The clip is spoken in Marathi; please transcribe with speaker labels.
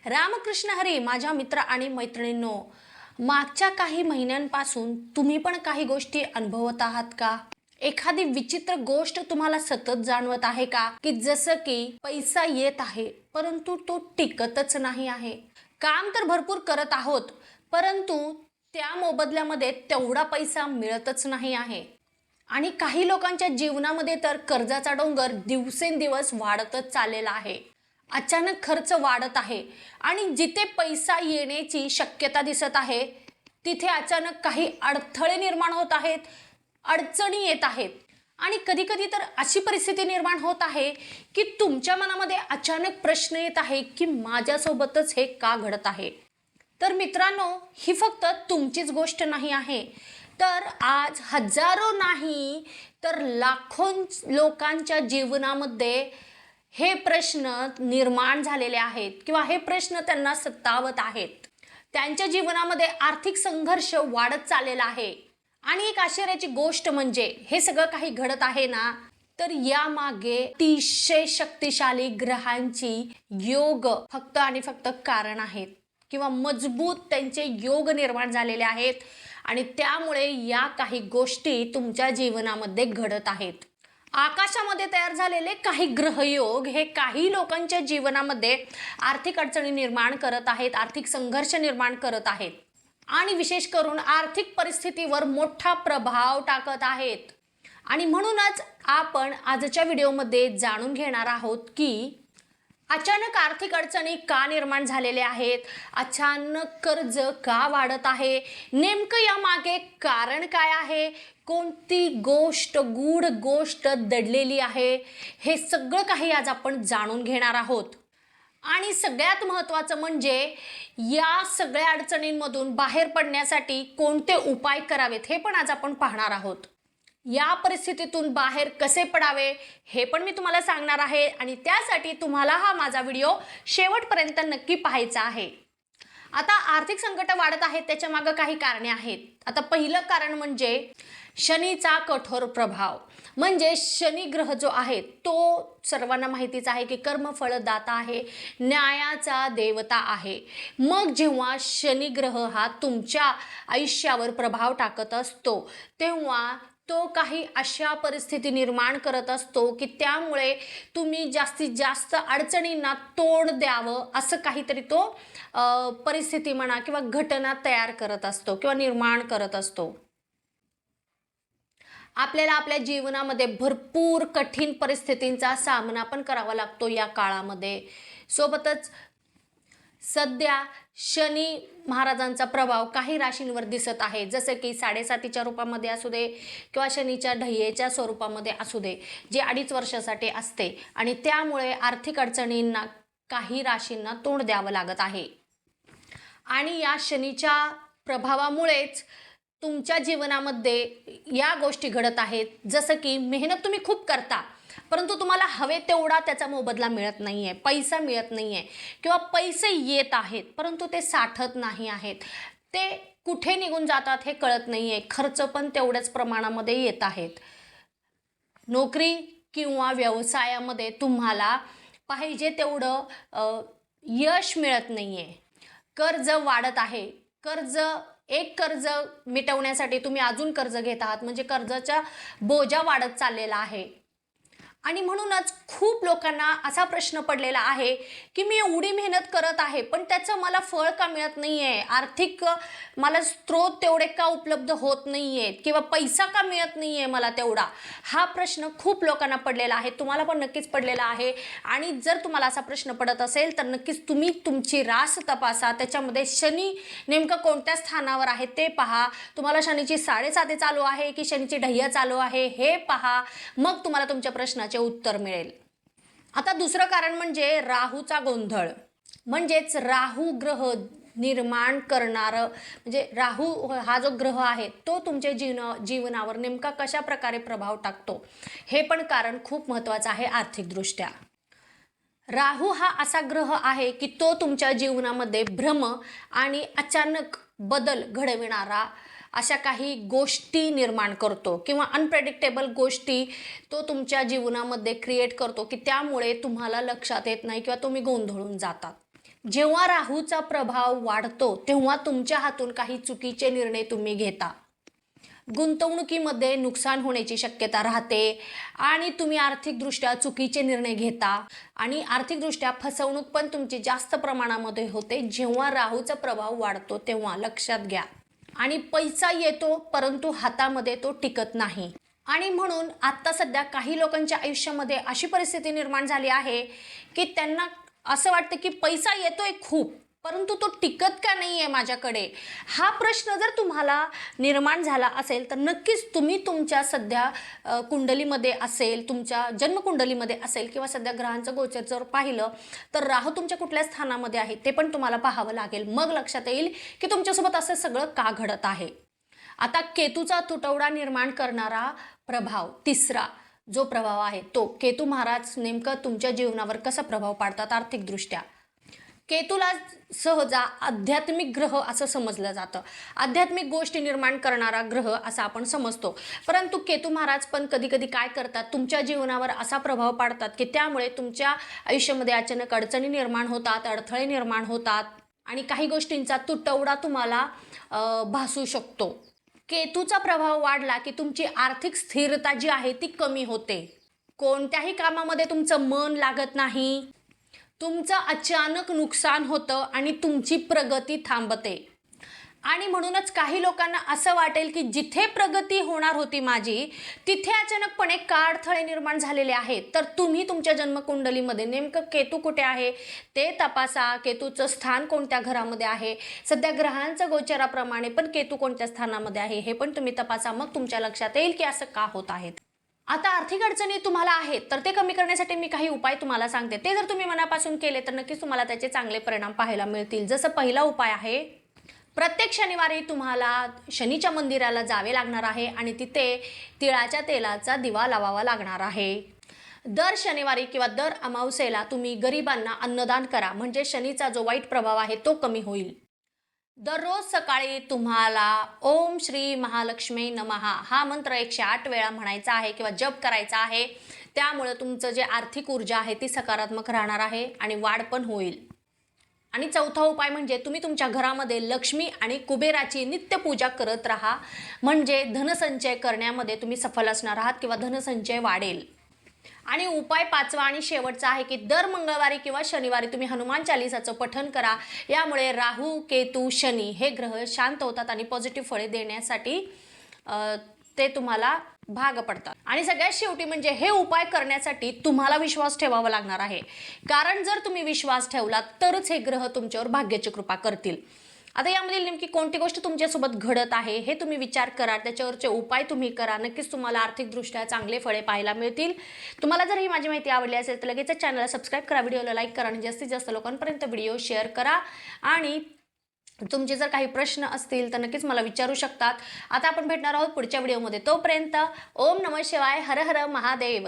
Speaker 1: रामकृष्ण हरी माझ्या मित्र आणि मैत्रिणींनो, मागच्या काही महिन्यांपासून तुम्ही पण काही गोष्टी अनुभवत आहात का? एखादी विचित्र गोष्ट तुम्हाला सतत जाणवत आहे का? की जसं की पैसा येत आहे परंतु तो टिकतच नाही आहे. काम तर भरपूर करत आहोत परंतु त्या मोबदल्यामध्ये तेवढा पैसा मिळतच नाही आहे. आणि काही लोकांच्या जीवनामध्ये तर कर्जाचा डोंगर दिवसेंदिवस वाढतच चाललेला आहे. अचानक खर्च वाढत आहे आणि जिथे पैसा येण्याची शक्यता दिसत आहे तिथे अचानक काही अडथळे निर्माण होत आहेत, अडचणी येत आहेत. आणि कधी कधी तर अशी परिस्थिती निर्माण होत आहे की तुमच्या मनामध्ये अचानक प्रश्न येत आहे की माझ्यासोबतच हे का घडत आहे. तर मित्रांनो, ही फक्त तुमचीच गोष्ट नाही आहे, तर आज हजारो नाही तर लाखो लोकांच्या जीवनामध्ये हे प्रश्न निर्माण झालेले आहेत किंवा हे प्रश्न त्यांना सतावत आहेत. त्यांच्या जीवनामध्ये आर्थिक संघर्ष वाढत चाललेला आहे. आणि एक आश्चर्याची गोष्ट म्हणजे हे सगळं काही घडत आहे ना, तर यामागे अतिशय शक्तिशाली ग्रहांची योग फक्त आणि फक्त कारण आहेत किंवा मजबूत त्यांचे योग निर्माण झालेले आहेत आणि त्यामुळे या काही गोष्टी तुमच्या जीवनामध्ये घडत आहेत. आकाशामध्ये तयार झालेले काही ग्रहयोग हे काही लोकांच्या जीवनामध्ये आर्थिक अडचणी निर्माण करत आहेत, आर्थिक संघर्ष निर्माण करत आहेत आणि विशेष करून आर्थिक परिस्थितीवर मोठा प्रभाव टाकत आहेत. आणि म्हणूनच आपण आजच्या व्हिडिओमध्ये जाणून घेणार आहोत की अचानक आर्थिक अडचणी का निर्माण झालेल्या आहेत, अचानक कर्ज का वाढत आहे, नेमकं यामागे कारण काय आहे, कोणती गोष्ट गूढ गोष्ट दडलेली आहे, हे सगळं काही आज आपण जाणून घेणार आहोत. आणि सगळ्यात महत्त्वाचं म्हणजे या सगळ्या अडचणींमधून बाहेर पडण्यासाठी कोणते उपाय करावेत हे पण आज आपण पाहणार आहोत. या परिस्थितीतून बाहेर कसे पडावे हे पण मी तुम्हाला सांगणार आहे आणि त्यासाठी तुम्हाला हा माझा व्हिडिओ शेवटपर्यंत नक्की पाहायचा आहे. आता आर्थिक संकट वाढत आहेत, त्याच्या मागे काही कारणे आहेत. आता पहिलं कारण म्हणजे शनीचा कठोर प्रभाव. म्हणजे शनी ग्रह जो आहे तो सर्वांना माहितीच आहे की कर्मफळदाता आहे, न्यायाचा देवता आहे. मग जेव्हा शनी ग्रह हा तुमच्या आयुष्यावर प्रभाव टाकत असतो तेव्हा तो काही अशा परिस्थिती निर्माण करत असतो की त्यामुळे तुम्ही जास्तीत जास्त अडचणींना तोंड द्यावं असं काहीतरी तो परिस्थिती म्हणा किंवा घटना तयार करत असतो किंवा निर्माण करत असतो. आपल्याला आपल्या जीवनामध्ये भरपूर कठीण परिस्थितींचा सामना पण करावा लागतो या काळामध्ये. सोबतच सध्या शनी महाराजांचा प्रभाव काही राशींवर दिसत आहे, जसं की 7.5च्या रूपामध्ये असू दे किंवा शनीच्या ढय्येच्या स्वरूपामध्ये असू दे, जे 2.5 वर्षासाठी असते आणि त्यामुळे आर्थिक अडचणींना काही राशींना तोंड द्यावं लागत आहे. आणि या शनीच्या प्रभावामुळेच तुमच्या जीवनामध्ये या गोष्टी घडत आहेत, जसं की मेहनत तुम्ही खूप करता परंतु तुम्हाला हवे तेवढा त्याचा मोबदला मिळत नाही आहे, पैसा मिळत नाही आहे किंवा पैसे येत आहेत परंतु ते साठत नाही आहेत, ते कुठे निघून जातात हे कळत नाही आहे, खर्च पण तेवढ्याच प्रमाणामध्ये येत आहेत. नोकरी किंवा व्यवसायामध्ये तुम्हाला पाहिजे तेवढं यश मिळत नाही आहे, कर्ज वाढत आहे, कर्ज मिटवण्यासाठी तुम्ही अजून कर्ज घेत आहात, म्हणजे कर्जाचा बोजा वाढत चाललेला आहे. आणि म्हणूनच खूप लोकांना असा प्रश्न पडलेला आहे की मी एवढी मेहनत करत आहे पण त्याचं मला फळ का मिळत नाही आहे, आर्थिक मला स्रोत तेवढे का उपलब्ध होत नाही आहेत किंवा पैसा का मिळत नाही आहे मला तेवढा. हा प्रश्न खूप लोकांना पडलेला आहे, तुम्हाला पण नक्कीच पडलेला आहे. आणि जर तुम्हाला असा प्रश्न पडत असेल तर नक्कीच तुम्ही तुमची रास तपासा, त्याच्यामध्ये शनी नेमकं कोणत्या स्थानावर आहे ते पहा, तुम्हाला शनीची 7.5 चालू आहे की शनीची ढय्या चालू आहे हे पहा, मग तुम्हाला तुमच्या प्रश्नाचे उत्तर मिळेल. आता दुसरं कारण म्हणजे राहूचा गोंधळ. म्हणजेच राहू ग्रह निर्माण करणारं, म्हणजे राहू हा जो ग्रह आहे तो तुमच्या जीवनावर नेमका कशा प्रकारे प्रभाव टाकतो हे पण कारण खूप महत्त्वाचं आहे आर्थिकदृष्ट्या. राहू हा असा ग्रह आहे की तो तुमच्या जीवनामध्ये भ्रम आणि अचानक बदल घडविणारा अशा काही गोष्टी निर्माण करतो किंवा अनप्रेडिक्टेबल गोष्टी तो तुमच्या जीवनामध्ये क्रिएट करतो की त्यामुळे तुम्हाला लक्षात येत नाही किंवा तुम्ही गोंधळून जातात. जेव्हा राहूचा प्रभाव वाढतो तेव्हा तुमच्या हातून काही चुकीचे निर्णय तुम्ही घेता, गुंतवणुकीमध्ये नुकसान होण्याची शक्यता राहते आणि तुम्ही आर्थिकदृष्ट्या चुकीचे निर्णय घेता आणि आर्थिकदृष्ट्या फसवणूक पण तुमची जास्त प्रमाणामध्ये होते जेव्हा राहूचा प्रभाव वाढतो तेव्हा, लक्षात घ्या. आणि पैसा येतो परंतु हातामध्ये तो टिकत नाही. आणि म्हणून आत्ता सध्या काही लोकांच्या आयुष्यामध्ये अशी परिस्थिती निर्माण झाली आहे की त्यांना असं वाटतं की पैसा येतोय खूप, परंतु तो टिकत का नाही आहे माझ्याकडे. हा प्रश्न जर तुम्हाला निर्माण झाला असेल तर नक्कीच तुम्ही तुमच्या सध्या कुंडलीमध्ये असेल, तुमच्या जन्मकुंडलीमध्ये असेल किंवा सध्या ग्रहांचं गोचर जर पाहिलं तर राहू तुमच्या कुठल्या स्थानामध्ये आहे ते पण तुम्हाला पाहावं लागेल. मग लक्षात येईल की तुमच्यासोबत असं सगळं का घडत आहे. आता केतूचा तुटवडा निर्माण करणारा प्रभाव, तिसरा जो प्रभाव आहे तो केतू महाराज नेमकं तुमच्या जीवनावर कसा प्रभाव पाडतात आर्थिकदृष्ट्या. केतूला सहजा आध्यात्मिक ग्रह असं समजलं जातं, आध्यात्मिक गोष्टी निर्माण करणारा ग्रह असं आपण समजतो. परंतु केतू महाराज पण कधी कधी काय करतात, तुमच्या जीवनावर असा प्रभाव पाडतात की त्यामुळे तुमच्या आयुष्यामध्ये अचानक अडचणी निर्माण होतात, अडथळे निर्माण होतात आणि काही गोष्टींचा तुटवडा तुम्हाला भासू शकतो. केतूचा प्रभाव वाढला की तुमची आर्थिक स्थिरता जी आहे ती कमी होते, कोणत्याही कामामध्ये तुमचं मन लागत नाही, तुमचं अचानक नुकसान होतं आणि तुमची प्रगती थांबते. आणि म्हणूनच काही लोकांना असं वाटेल की जिथे प्रगती होणार होती माझी तिथे अचानकपणे का अडथळे निर्माण झालेले आहेत. तर तुम्ही तुमच्या जन्मकुंडलीमध्ये नेमकं केतू कुठे आहे ते तपासा, केतूचं स्थान कोणत्या घरामध्ये आहे, सध्या ग्रहांच्या गोचराप्रमाणे पण केतू कोणत्या स्थानामध्ये आहे हे पण तुम्ही तपासा. मग तुमच्या लक्षात येईल की असं का होत आहे. आता आर्थिक अडचणी तुम्हाला आहेत तर ते कमी करण्यासाठी मी काही उपाय तुम्हाला सांगते, ते जर तुम्ही मनापासून केले तर नक्कीच तुम्हाला त्याचे चांगले परिणाम पाहायला मिळतील. जसं पहिला उपाय आहे, प्रत्येक शनिवारी तुम्हाला शनीच्या मंदिराला जावे लागणार आहे आणि तिथे तिळाच्या तेलाचा दिवा लावावा लागणार आहे. दर शनिवारी किंवा दर अमावस्येला तुम्ही गरिबांना अन्नदान करा, म्हणजे शनीचा जो वाईट प्रभाव आहे तो कमी होईल. दररोज सकाळी तुम्हाला ओम श्री महालक्ष्मी नमः हा मंत्र 108 वेळा म्हणायचा आहे किंवा जप करायचा आहे. त्यामुळे तुमचं जे आर्थिक ऊर्जा आहे ती सकारात्मक राहणार आहे आणि वाढ पण होईल. आणि चौथा उपाय म्हणजे तुम्ही तुमच्या घरामध्ये लक्ष्मी आणि कुबेराची नित्यपूजा करत राहा, म्हणजे धनसंचय करण्यामध्ये तुम्ही सफल असणार आहात किंवा धनसंचय वाढेल. आणि उपाय पाचवा आणि शेवटचा आहे की दर मंगळवारी किंवा शनिवारी तुम्ही हनुमान चालीसाचं पठण करा. यामुळे राहू, केतू, शनी हे ग्रह शांत होतात आणि पॉझिटिव्ह फळे देण्यासाठी ते तुम्हाला भाग पडतात. आणि सगळ्यात शेवटी म्हणजे हे उपाय करण्यासाठी तुम्हाला विश्वास ठेवावा लागणार आहे, कारण जर तुम्ही विश्वास ठेवला तरच हे ग्रह तुमच्यावर भाग्याची कृपा करतील. आता यामधील नेमकी कोणती गोष्ट तुमच्यासोबत घडत आहे हे तुम्ही विचार करा, त्याच्यावरचे उपाय तुम्ही करा. नक्कीच तुम्हाला आर्थिकदृष्ट्या चांगले फळे पाहायला मिळतील. तुम्हाला जर ही माझी माहिती आवडली असेल तर लगेच चॅनलला सबस्क्राईब करा, व्हिडिओला लाईक करा आणि जास्तीत जास्त लोकांपर्यंत व्हिडिओ शेअर करा. आणि तुमचे जर काही प्रश्न असतील तर नक्कीच मला विचारू शकतात. आता आपण भेटणार आहोत पुढच्या व्हिडिओमध्ये. तोपर्यंत ओम नमः शिवाय, हर हर महादेव.